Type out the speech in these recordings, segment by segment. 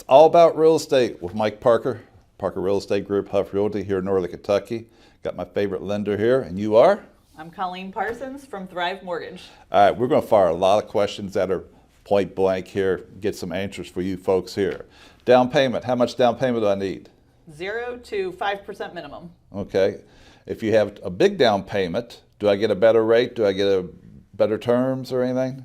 all about real estate with Mike Parker, Parker Real Estate Group, Huff Realty here in Northern Kentucky. Got my favorite lender here, and you are? I'm Colleen Parsons from Thrive Mortgage. All right, we're going to fire a lot of questions that are point blank here, get some answers for you folks here. Down payment, how much down payment do I need? 0 to 5% minimum. Okay. If you have a big down payment, do I get a better rate? Do I get a better terms or anything?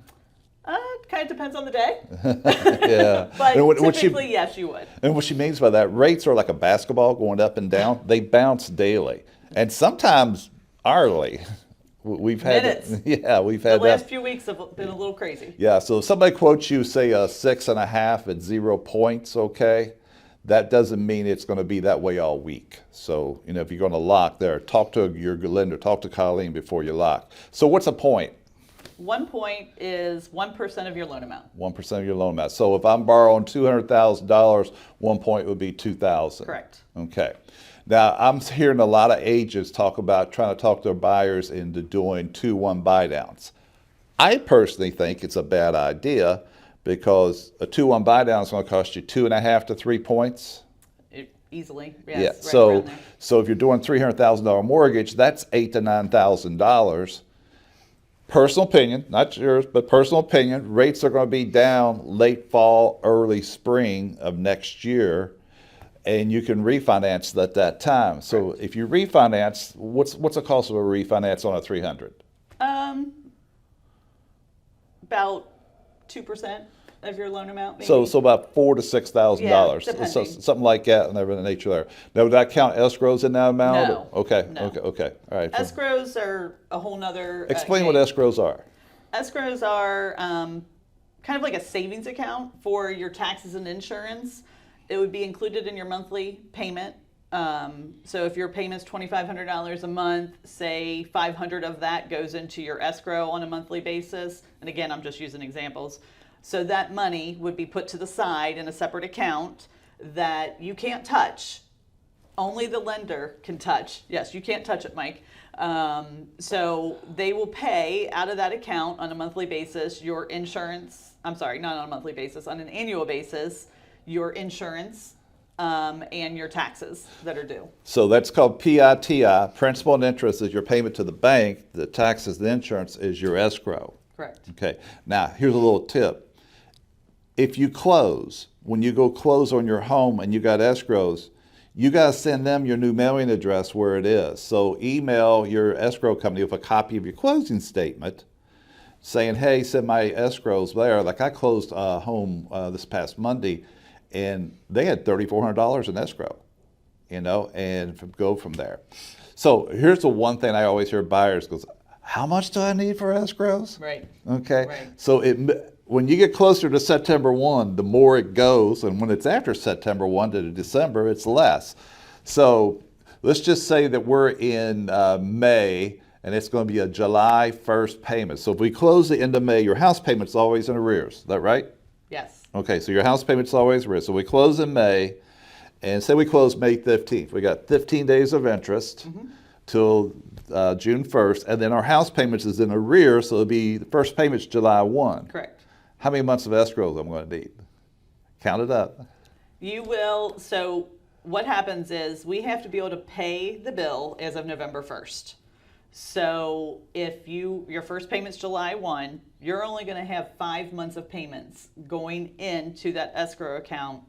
It kind of depends on the day. Yeah. But And typically, yes, you would. And what she means by that, rates are like a basketball going up and down. They bounce daily and sometimes hourly. We've had Minutes. We've had The last that. few weeks have been a little crazy. Yeah, so if somebody quotes you, say, 6.5 at 0 points, okay, that doesn't mean it's going to be that way all week. So, if you're going to lock there, talk to your lender, talk to Colleen before you lock. So what's a point? 1 point is 1% of your loan amount. 1% of your loan amount. So if I'm borrowing $200,000, 1 point would be $2,000. Correct. Okay. Now, I'm hearing a lot of agents talk about trying to talk their buyers into doing 2-1 buy downs. I personally think it's a bad idea because a 2-1 buy down is going to cost you 2.5 to 3 points. Easily, Yeah. yes. Right So, around there. so if you're doing $300,000 mortgage, that's $8,000 to $9,000. Personal opinion, not yours, but personal opinion. Rates are going to be down late fall, early spring of next year. And you can refinance at that time. So if you refinance, what's the cost of a refinance on a 300? About 2% of your loan amount, maybe. So about $4,000 to $6,000, Yeah, so, depending. something like that, and everything nature there. Now, would that count escrows in that amount? No. Okay. No. Okay. All right. Escrows are a whole nother. Explain what game. escrows are. Escrows are kind of like a savings account for your taxes and insurance. It would be included in your monthly payment. So if your payment's $2,500 a month, say $500 of that goes into your escrow on a monthly basis. And again, I'm just using examples. So that money would be put to the side in a separate account that you can't touch. Only the lender can touch. Yes, you can't touch it, Mike. So they will pay out of that account on a monthly basis your insurance. I'm sorry, not on a monthly basis, on an annual basis, your insurance and your taxes that are due. So that's called PITI. Principal and interest is your payment to the bank. The taxes, the insurance is your escrow. Correct. Okay. Now, here's a little tip. If you close, when you go close on your home and you got escrows, you got to send them your new mailing address where it is. So email your escrow company with a copy of your closing statement saying, hey, send my escrows there. Like I closed a home this past Monday, and they had $3,400 in escrow, and go from there. So here's the one thing I always hear buyers goes, how much do I need for escrows? Right. Okay. Right. So when you get closer to September 1, the more it goes, and when it's after September 1 to December, it's less. So let's just say that we're in May, and it's going to be a July 1st payment. So if we close the end of May, your house payment's always in arrears. Is that right? Yes. Okay, so your house payment's always arrears. So we close in May, and say we close May 15th. We got 15 days of interest till June 1st, and then our house payments is in arrears, so it'll be the first payment's July 1. Correct. How many months of escrow I'm going to need? Count it up. You will. So what happens is we have to be able to pay the bill as of November 1st. So if your first payment's July 1, you're only going to have 5 months of payments going into that escrow account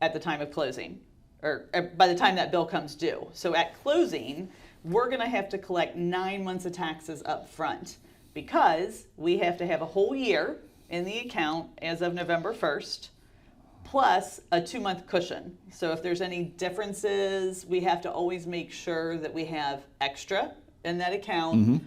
at the time of closing, or by the time that bill comes due. So at closing, we're going to have to collect 9 months of taxes up front because we have to have a whole year in the account as of November 1st, plus a 2-month cushion. So if there's any differences, we have to always make sure that we have extra in that account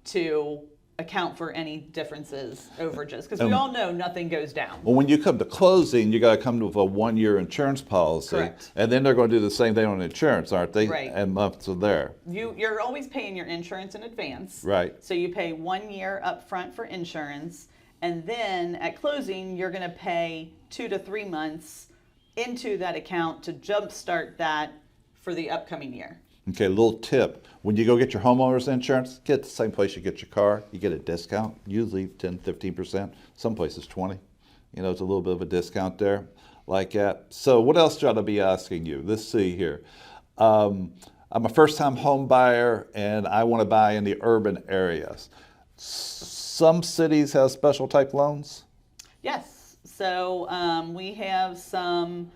to account for any differences, overages, because we all know nothing goes down. Well, when you come to closing, you got to come with a 1-year insurance policy. Correct. And then they're going to do the same thing on insurance, aren't they? Right. And months are there. You're always paying your insurance in advance. Right. So you pay 1 year up front for insurance, and then at closing, you're going to pay 2 to 3 months into that account to jumpstart that for the upcoming year. Okay, a little tip. When you go get your homeowner's insurance, get it the same place you get your car. You get a discount, usually 10, 15%. Some places 20. It's a little bit of a discount there. A like that. So what else should I be asking you? Let's see here. I'm a first-time home buyer, and I want to buy in the urban areas. Some cities have special type loans. Yes. So we have some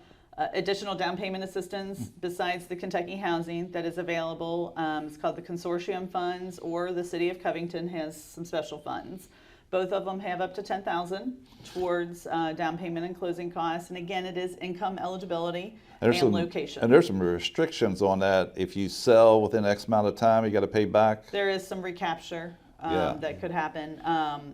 additional down payment assistance besides the Kentucky housing that is available. It's called the consortium funds, or the city of Covington has some special funds. Both of them have up to $10,000 towards down payment and closing costs. And again, it is income eligibility and location. And there's some restrictions on that. If you sell within X amount of time, you got to pay back. There is some recapture that could happen.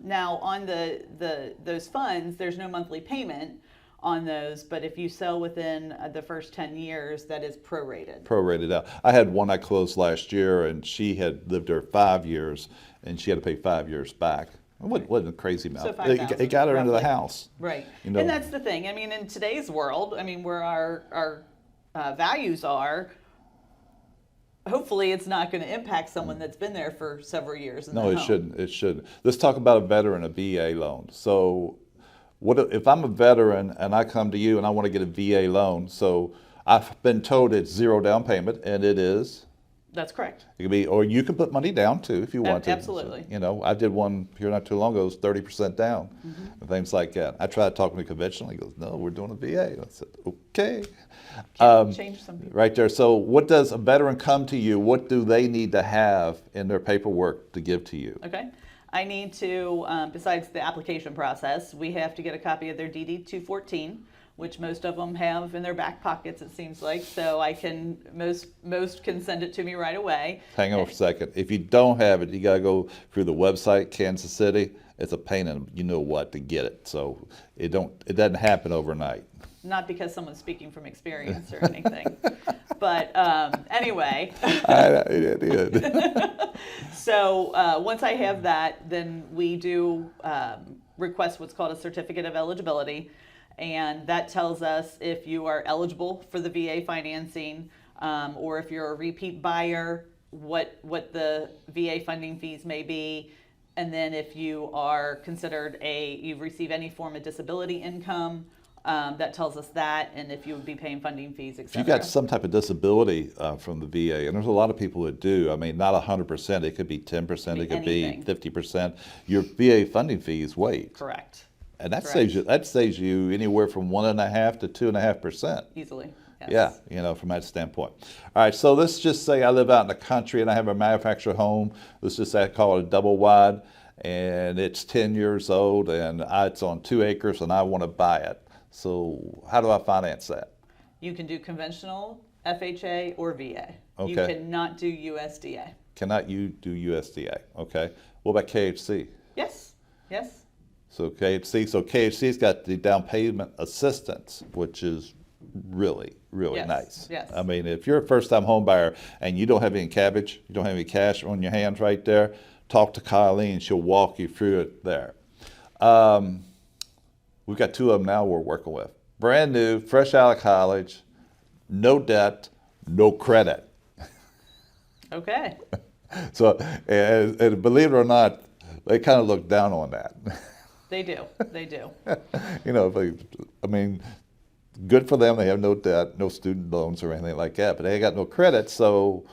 Now, on those funds, there's no monthly payment on those, but if you sell within the first 10 years, that is prorated. Prorated out. I had one I closed last year, and she had lived there 5 years, and she had to pay 5 years back. It wasn't a crazy amount. So 5,000, it got her into the roughly. house. Right. You know. And that's the thing. I mean, in today's world, I mean, where our values are, hopefully it's not going to impact someone that's been there for several years. No, it shouldn't. It shouldn't. Let's talk about a veteran, a VA loan. So what if I'm a veteran and I come to you and I want to get a VA loan? So I've been told it's zero down payment, and it is. That's correct. It could be, or you can put money down too if you want to. Absolutely. So, you know, I did one here not too long ago. It was 30% down, and things like that. I tried talking to conventional. He goes, "No, we're doing a VA." I said, "Okay." Change some people. Right there. So, what does a veteran come to you? What do they need to have in their paperwork to give to you? Okay. I need to, besides the application process, we have to get a copy of their DD 214, which most of them have in their back pockets, it seems like. So I can, most can send it to me right away. Hang on for a second. If you don't have it, you got to go through the website, Kansas City. It's a pain in you know what to get it. So it doesn't happen overnight. Not because someone's speaking from experience or anything. But anyway. It did. So once I have that, then we do request what's called a certificate of eligibility. And that tells us if you are eligible for the VA financing, or if you're a repeat buyer, what the VA funding fees may be. And then if you are considered you receive any form of disability income, that tells us that, and if you would be paying funding fees, et If cetera. you got some type of disability from the VA, and there's a lot of people that do, I mean, not 100%, it could be 10%, it could anything. be 50%, your VA funding fees wait. Correct. And that Correct. saves you anywhere from 1.5% to 2.5%. Easily. Yes. Yeah, you know, from that standpoint. All right, so let's just say I live out in the country and I have a manufactured home. Let's just say I call it a double wide, and it's 10 years old, and it's on 2 acres, and I want to buy it. So how do I finance that? You can do conventional, FHA, or VA. Okay. You cannot do USDA. Cannot you do USDA? Okay. What about KHC? Yes. Yes. So KHC's got the down payment assistance, which is really, really Yes, nice. yes. I mean, if you're a first-time home buyer and you don't have any cabbage, you don't have any cash on your hands right there, talk to Colleen. She'll walk you through it there. We've got 2 of them now we're working with. Brand new, fresh out of college, no debt, no credit. Okay. So, and believe it or not, they kind of look down on that. They do. They do. You know, I mean, good for them. They have no debt, no student loans or anything like that, but they ain't got no credit. So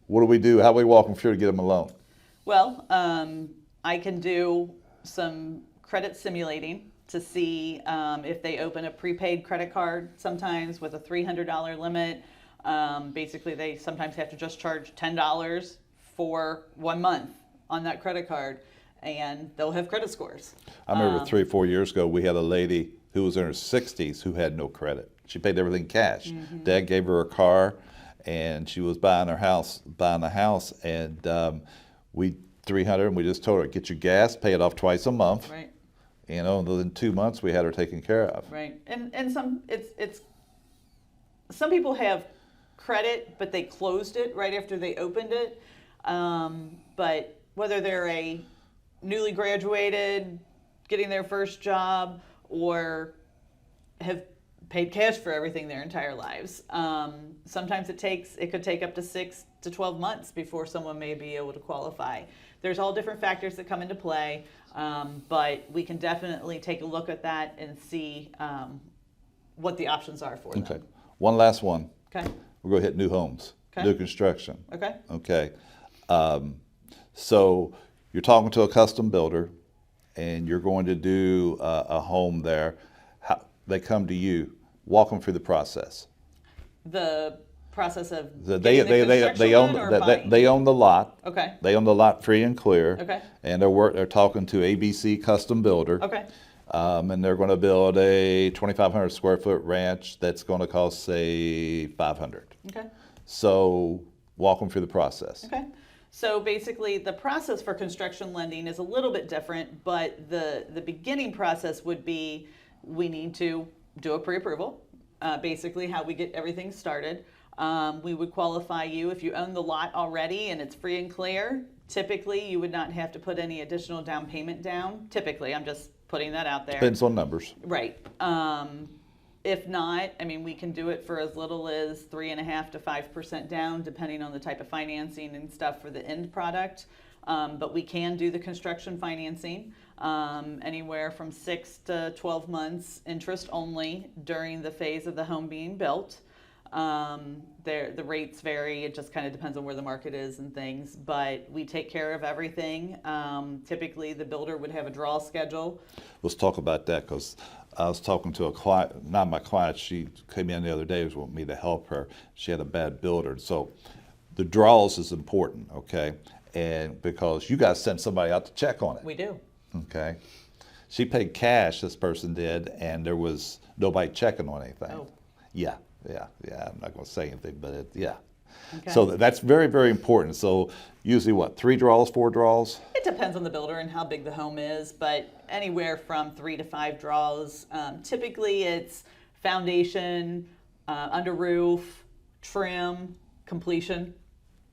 what do we do? How do we walk them through to get them a loan? Well, I can do some credit simulating to see if they open a prepaid credit card sometimes with a $300 limit. Basically, they sometimes have to just charge $10 for 1 month on that credit card, and they'll have credit scores. I remember 3 or 4 years ago, we had a lady who was in her 60s who had no credit. She paid everything cash. Dad gave her a car, and she was buying a house, and we $300, and we just told her, get your gas, pay it off twice a month. Right. You know, and within 2 months, we had her taken care of. Right. And some people have credit, but they closed it right after they opened it. But whether they're a newly graduated, getting their first job, or have paid cash for everything their entire lives, sometimes it could take up to 6 to 12 months before someone may be able to qualify. There's all different factors that come into play, but we can definitely take a look at that and see what the options are for them. Okay. One last one. Okay. We're going to hit new homes, Okay. new construction. Okay. Okay. So you're talking to a custom builder, and you're going to do a home there. They come to you. Walk them through the process. The process of They getting the construction own loan or buying? they own the lot. Okay. They own the lot free and clear. Okay. And they're talking to ABC Custom Builder. Okay. And they're going to build a 2,500 square foot ranch that's going to cost, say, 500. Okay. So walk them through the process. Okay. So basically, the process for construction lending is a little bit different, but the beginning process would be we need to do a pre-approval, basically how we get everything started. We would qualify you if you own the lot already and it's free and clear. Typically, you would not have to put any additional down payment down. Typically, I'm just putting that out there. Depends on numbers. Right. If not, I mean, we can do it for as little as 3.5% to 5% down, depending on the type of financing and stuff for the end product. But we can do the construction financing anywhere from 6 to 12 months, interest only during the phase of the home being built. The rates vary. It just kind of depends on where the market is and things, but we take care of everything. Typically, the builder would have a draw schedule. Let's talk about that, because I was talking to a client, not my client, she came in the other day, was wanting me to help her. She had a bad builder. So the draws is important, okay? And because you guys sent somebody out to check on it. We do. Okay. She paid cash, this person did, and there was nobody checking on anything. Oh. Yeah. I'm not going to say anything, but yeah. Okay. So that's very, very important. So usually what, 3 draws, 4 draws? It depends on the builder and how big the home is, but anywhere from 3 to 5 draws. Typically, it's foundation, under roof, trim, completion.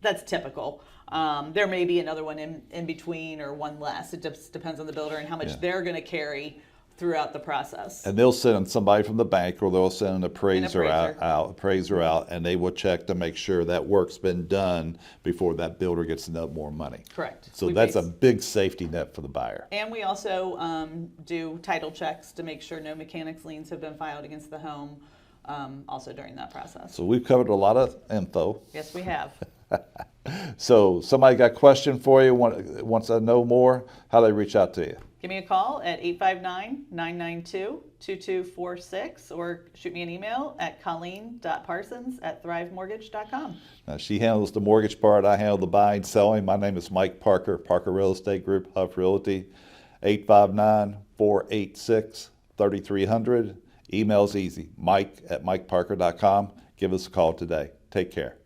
That's typical. There may be another one in between or one less. It just depends on the builder and how much they're going to carry throughout the process. And they'll send somebody from the bank, or they'll send an appraiser out, and they will check to make sure that work's been done before that builder gets more money. Correct. So that's a big safety net for the buyer. And we also do title checks to make sure no mechanics liens have been filed against the home also during that process. So we've covered a lot of info. Yes, we have. So somebody got a question for you, wants to know more, how do they reach out to you? Give me a call at 859-992-2246 or shoot me an email at colleen.parsons@thrivemortgage.com. Now, she handles the mortgage part, I handle the buying, selling. My name is Mike Parker, Parker Real Estate Group, Huff Realty, 859-486-3300. Email's easy, mike@mikeparker.com. Give us a call today. Take care.